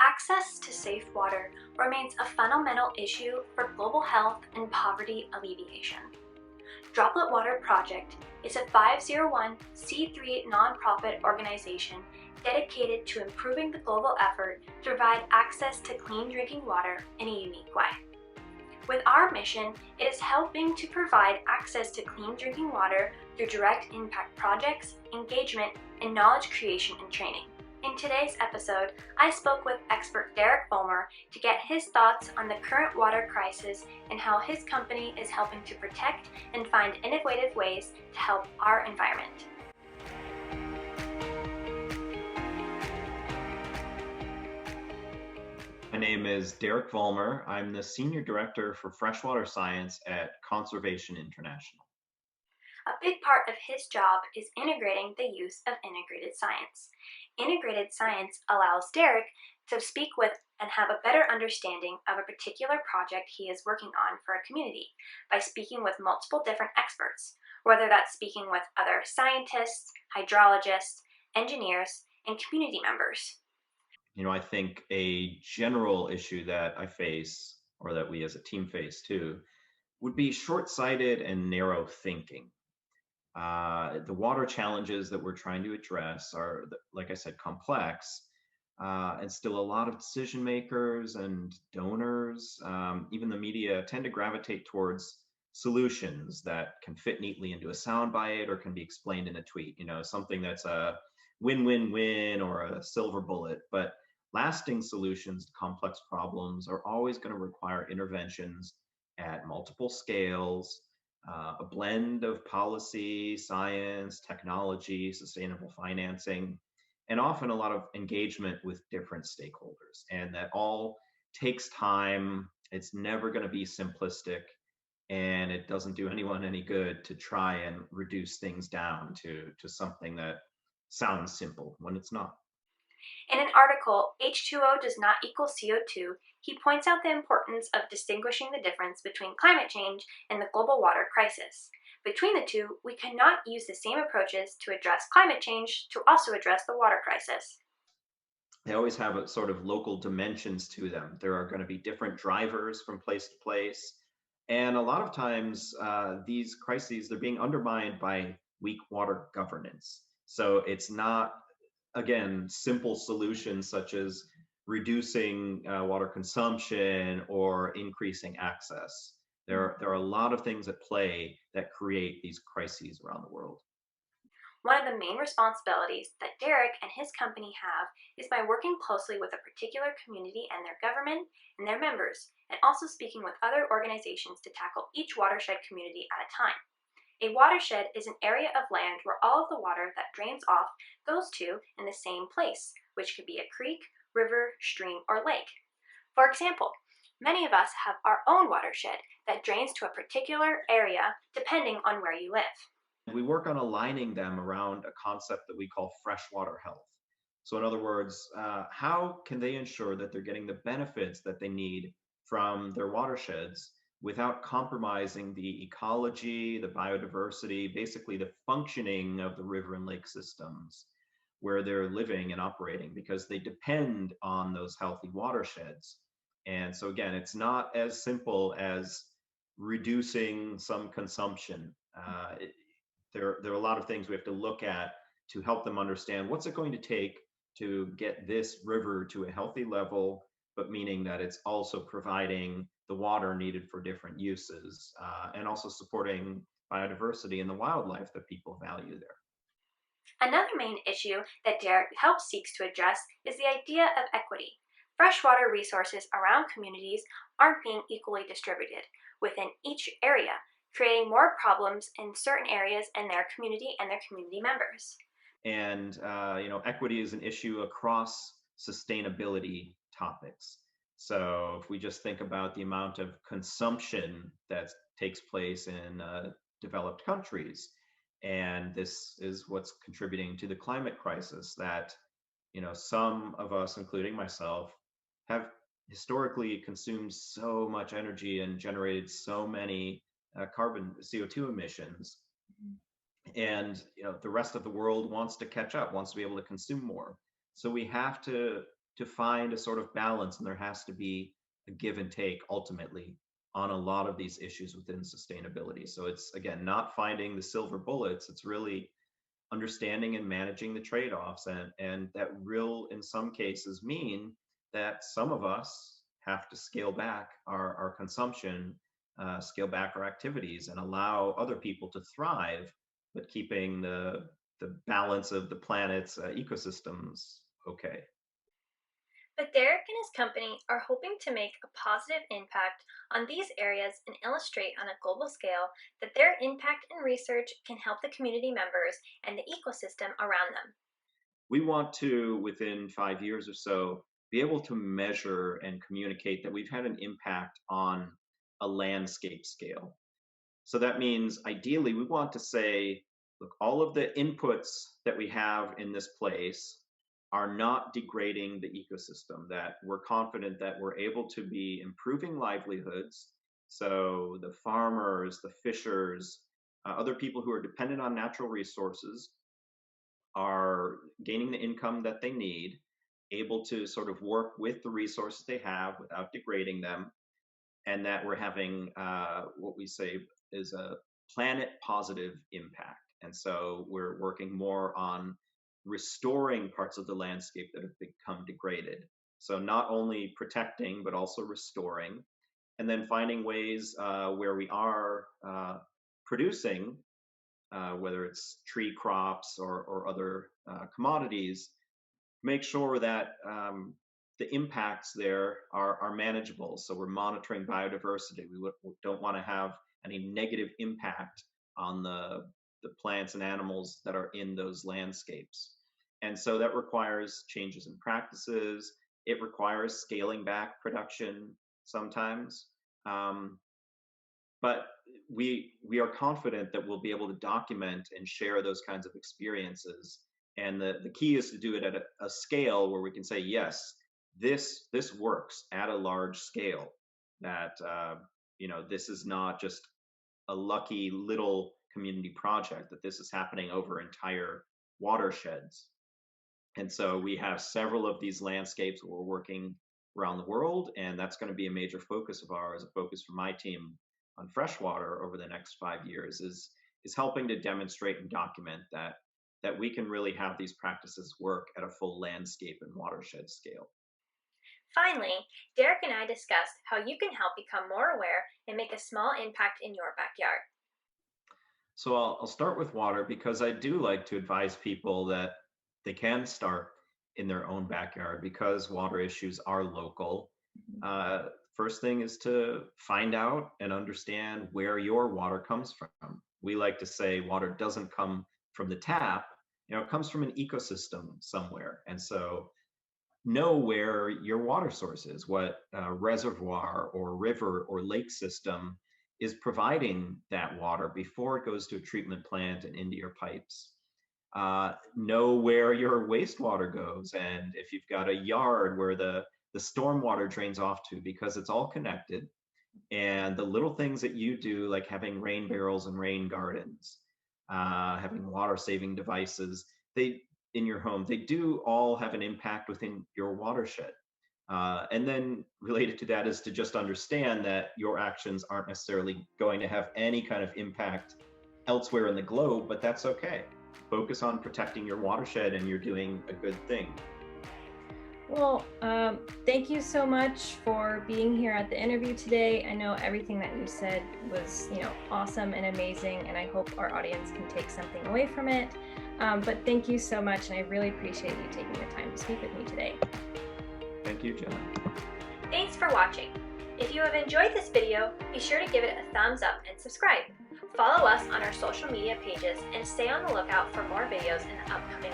Access to safe water remains a fundamental issue for global health and poverty alleviation. Droplet Water Project is a 501c3 nonprofit organization dedicated to improving the global effort to provide access to clean drinking water in a unique way. With our mission, it is helping to provide access to clean drinking water through direct impact projects, engagement, and knowledge creation and training. In today's episode, I spoke with expert Derek Vollmer to get his thoughts on the current water crisis and how his company is helping to protect and find innovative ways to help our environment. My name is Derek Vollmer. I'm the Senior Director for Freshwater Science at Conservation International. A big part of his job is integrating the use of integrated science. Integrated science allows Derek to speak with and have a better understanding of a particular project he is working on for a community by speaking with multiple different experts, whether that's speaking with other scientists, hydrologists, engineers, and community members. I think a general issue that I face, or that we as a team face too, would be short-sighted and narrow thinking. The water challenges that we're trying to address are, like I said, complex, and still a lot of decision makers and donors, even the media, tend to gravitate towards solutions that can fit neatly into a soundbite or can be explained in a tweet. Something that's a win-win-win or a silver bullet. But lasting solutions to complex problems are always going to require interventions at multiple scales, a blend of policy, science, technology, sustainable financing, and often a lot of engagement with different stakeholders. And that all takes time. It's never going to be simplistic, and it doesn't do anyone any good to try and reduce things down to something that sounds simple when it's not. In an article, H2O does not equal CO2, he points out the importance of distinguishing the difference between climate change and the global water crisis. Between the two, we cannot use the same approaches to address climate change to also address the water crisis. They always have a sort of local dimensions to them. There are going to be different drivers from place to place. And a lot of times, these crises, they're being undermined by weak water governance. So it's not, again, simple solutions such as reducing water consumption or increasing access. There are a lot of things at play that create these crises around the world. One of the main responsibilities that Derek and his company have is by working closely with a particular community and their government and their members, and also speaking with other organizations to tackle each watershed community at a time. A watershed is an area of land where all of the water that drains off goes to in the same place, which could be a creek, river, stream, or lake. For example, many of us have our own watershed that drains to a particular area depending on where you live. We work on aligning them around a concept that we call freshwater health. So, in other words, how can they ensure that they're getting the benefits that they need from their watersheds without compromising the ecology, the biodiversity, basically the functioning of the river and lake systems where they're living and operating, because they depend on those healthy watersheds. And so, again, it's not as simple as reducing some consumption. There are a lot of things we have to look at to help them understand what's it going to take to get this river to a healthy level, but meaning that it's also providing the water needed for different uses, and also supporting biodiversity and the wildlife that people value there. Another main issue that Derek helps seeks to address is the idea of equity. Freshwater resources around communities aren't being equally distributed within each area, creating more problems in certain areas and their community members. And equity is an issue across sustainability topics. So if we just think about the amount of consumption that takes place in developed countries, and this is what's contributing to the climate crisis, that some of us, including myself, have historically consumed so much energy and generated so many carbon CO2 emissions, and the rest of the world wants to catch up, wants to be able to consume more. So we have to to find a sort of balance, and there has to be a give and take ultimately on a lot of these issues within sustainability. So it's again not finding the silver bullets, it's really understanding and managing the trade-offs, and that will in some cases mean that some of us have to scale back our consumption, scale back our activities, and allow other people to thrive, but keeping the balance of the planet's ecosystems okay. But Derek and his company are hoping to make a positive impact on these areas and illustrate on a global scale that their impact and research can help the community members and the ecosystem around them. We want to, within 5 years or so, be able to measure and communicate that we've had an impact on a landscape scale. So that means ideally we want to say, look, all of the inputs that we have in this place are not degrading the ecosystem, that we're confident that we're able to be improving livelihoods. So the farmers, the fishers, other people who are dependent on natural resources are gaining the income that they need, able to sort of work with the resources they have without degrading them, and that we're having what we say is a planet positive impact. And so we're working more on restoring parts of the landscape that have become degraded. So not only protecting, but also restoring, and then finding ways where we are producing, whether it's tree crops or other commodities, make sure that the impacts there are manageable. So we're monitoring biodiversity. We don't want to have any negative impact on the plants and animals that are in those landscapes. And so that requires changes in practices. It requires scaling back production sometimes. But we are confident that we'll be able to document and share those kinds of experiences. And the key is to do it at a scale where we can say, yes, this works at a large scale. That this is not just a lucky little community project. That this is happening over entire watersheds. And so we have several of these landscapes where we're working around the world, and that's going to be a major focus of ours, a focus for my team on freshwater over the next 5 years, is helping to demonstrate and document that we can really have these practices work at a full landscape and watershed scale. Finally, Derek and I discussed how you can help become more aware and make a small impact in your backyard. So I'll start with water because I do like to advise people that they can start in their own backyard because water issues are local. First thing is to find out and understand where your water comes from. We like to say water doesn't come from the tap, it comes from an ecosystem somewhere. And so know where your water source is, what reservoir or river or lake system is providing that water before it goes to a treatment plant and into your pipes. Know where your wastewater goes, and if you've got a yard where the stormwater drains off to, because it's all connected. And the little things that you do, like having rain barrels and rain gardens, having water saving devices, they in your home, they do all have an impact within your watershed. And then related to that is to just understand that your actions aren't necessarily going to have any kind of impact elsewhere in the globe, but that's okay. Focus on protecting your watershed and you're doing a good thing. Well, thank you so much for being here at the interview today. I know everything that you said was, awesome and amazing, and I hope our audience can take something away from it. But thank you so much, and I really appreciate you taking the time to speak with me today. Thank you, Jenna. Thanks for watching. If you have enjoyed this video, be sure to give it a thumbs up and subscribe. Follow us on our social media pages and stay on the lookout for more videos in the upcoming